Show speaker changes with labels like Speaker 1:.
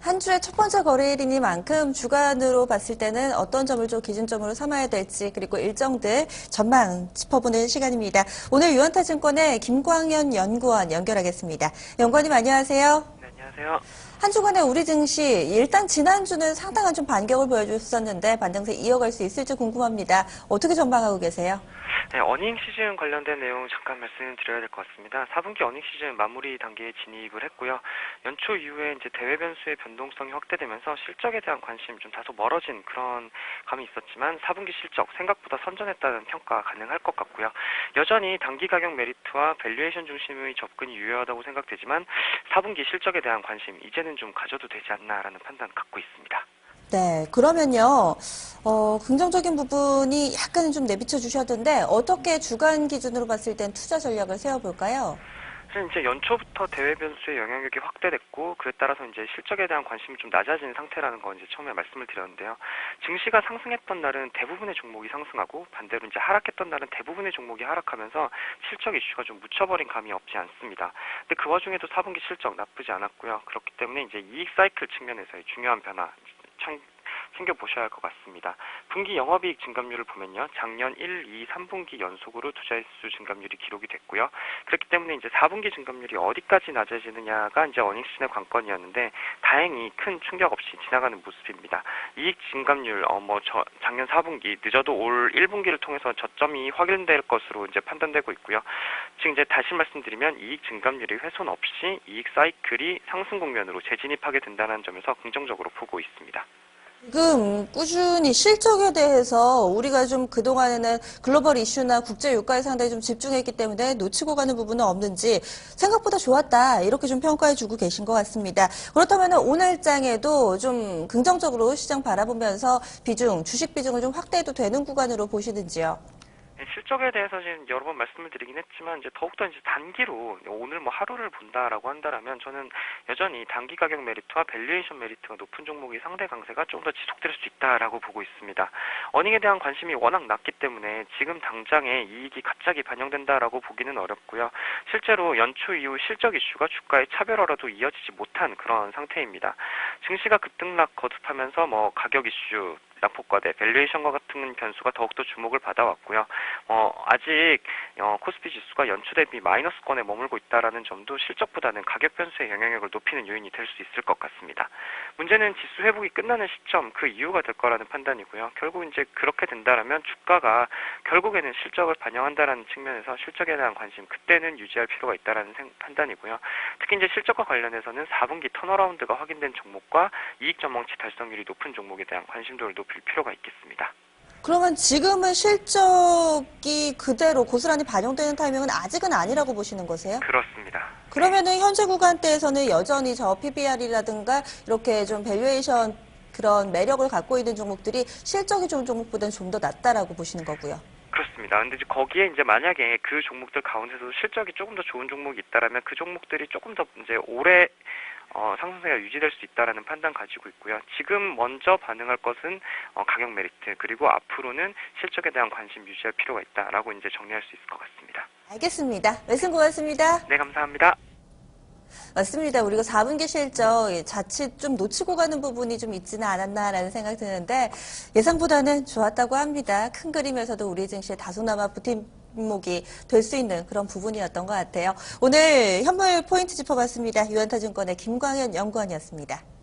Speaker 1: 한 주의 첫 번째 거래일이니만큼 주간으로 봤을 때는 어떤 점을 좀 기준점으로 삼아야 될지 그리고 일정들 전망 짚어보는 시간입니다. 오늘 유한타증권의 김광현 연구원 연결하겠습니다. 연구원님 안녕하세요.
Speaker 2: 네, 안녕하세요.
Speaker 1: 한 주간의 우리 증시 일단 지난주는 상당한 좀 반격을 보여줬었는데 반등세 이어갈 수 있을지 궁금합니다. 어떻게 전망하고 계세요?
Speaker 2: 네, 어닝 시즌 관련된 내용 잠깐 말씀드려야 될 것 같습니다. 4분기 어닝 시즌 마무리 단계에 진입을 했고요. 연초 이후에 이제 대외 변수의 변동성이 확대되면서 실적에 대한 관심이 좀 다소 멀어진 그런 감이 있었지만 4분기 실적 생각보다 선전했다는 평가 가능할 것 같고요. 여전히 단기 가격 메리트와 밸류에이션 중심의 접근이 유효하다고 생각되지만 4분기 실적에 대한 관심 이제는 좀 가져도 되지 않나라는 판단 갖고 있습니다.
Speaker 1: 네, 그러면요, 긍정적인 부분이 약간은 좀 내비쳐 주셨던데, 어떻게 주간 기준으로 봤을 땐 투자 전략을 세워볼까요?
Speaker 2: 사실 이제 연초부터 대외 변수의 영향력이 확대됐고 그에 따라서 이제 실적에 대한 관심이 좀 낮아진 상태라는 거 이제 처음에 말씀을 드렸는데요. 증시가 상승했던 날은 대부분의 종목이 상승하고 반대로 이제 하락했던 날은 대부분의 종목이 하락하면서 실적 이슈가 좀 묻혀버린 감이 없지 않습니다. 근데 그 와중에도 4분기 실적 나쁘지 않았고요. 그렇기 때문에 이제 이익 사이클 측면에서의 중요한 변화 챙겨보셔야 할 것 같습니다. 분기 영업이익 증감률을 보면요. 작년 1, 2, 3분기 연속으로 투자횟수 증감률이 기록이 됐고요. 그렇기 때문에 이제 4분기 증감률이 어디까지 낮아지느냐가 이제 어닝 시즌의 관건이었는데 다행히 큰 충격 없이 지나가는 모습입니다. 이익 증감률 작년 4분기 늦어도 올 1분기를 통해서 저점이 확인될 것으로 이제 판단되고 있고요. 지금 이제 다시 말씀드리면 이익 증감률이 훼손 없이 이익 사이클이 상승 국면으로 재진입하게 된다는 점에서 긍정적으로 보고 있습니다.
Speaker 1: 지금 꾸준히 실적에 대해서 우리가 좀 그동안에는 글로벌 이슈나 국제 유가에 상당히 좀 집중했기 때문에 놓치고 가는 부분은 없는지 생각보다 좋았다 이렇게 좀 평가해 주고 계신 것 같습니다. 그렇다면 오늘 장에도 좀 긍정적으로 시장 바라보면서 주식 비중을 좀 확대해도 되는 구간으로 보시는지요?
Speaker 2: 실적에 대해서 지금 여러 번 말씀을 드리긴 했지만 이제 더욱더 이제 단기로 오늘 하루를 본다라고 한다라면 저는 여전히 단기 가격 메리트와 밸류에이션 메리트가 높은 종목의 상대 강세가 좀 더 지속될 수 있다라고 보고 있습니다. 어닝에 대한 관심이 워낙 낮기 때문에 지금 당장에 이익이 갑자기 반영된다라고 보기는 어렵고요. 실제로 연초 이후 실적 이슈가 주가의 차별화로도 이어지지 못한 그런 상태입니다. 증시가 급등락 거듭하면서 가격 이슈 낙폭과대, 밸류에이션과 같은 변수가 더욱더 주목을 받아왔고요. 아직 코스피 지수가 연초 대비 마이너스권에 머물고 있다라는 점도 실적보다는 가격 변수의 영향력을 높이는 요인이 될 수 있을 것 같습니다. 문제는 지수 회복이 끝나는 시점, 그 이유가 될 거라는 판단이고요. 결국 이제 그렇게 된다라면 주가가 결국에는 실적을 반영한다라는 측면에서 실적에 대한 관심, 그때는 유지할 필요가 있다라는 판단이고요. 특히 이제 실적과 관련해서는 4분기 턴어라운드가 확인된 종목과 이익 전망치 달성률이 높은 종목에 대한 관심도를 높일 필요가 있겠습니다.
Speaker 1: 그러면 지금은 실적이 그대로 고스란히 반영되는 타이밍은 아직은 아니라고 보시는 거세요?
Speaker 2: 그렇습니다.
Speaker 1: 그러면은 현재 구간대에서는 여전히 저 PBR이라든가 이렇게 좀 밸류에이션 그런 매력을 갖고 있는 종목들이 실적이 좋은 종목보다는 좀 더 낫다라고 보시는 거고요.
Speaker 2: 그렇습니다. 근데 거기에 이제 만약에 그 종목들 가운데서 실적이 조금 더 좋은 종목이 있다라면 그 종목들이 조금 더 이제 오래 상승세가 유지될 수 있다라는 판단 가지고 있고요. 지금 먼저 반응할 것은 가격 메리트 그리고 앞으로는 실적에 대한 관심 유지할 필요가 있다라고 이제 정리할 수 있을 것 같습니다.
Speaker 1: 알겠습니다. 말씀 고맙습니다.
Speaker 2: 네, 감사합니다.
Speaker 1: 맞습니다. 우리가 4분기 실적 자칫 좀 놓치고 가는 부분이 좀 있지는 않았나라는 생각이 드는데 예상보다는 좋았다고 합니다. 큰 그림에서도 우리 증시의 다소나마 버팀목이 될 수 있는 그런 부분이었던 것 같아요. 오늘 현물 포인트 짚어봤습니다. 유한타증권의 김광현 연구원이었습니다.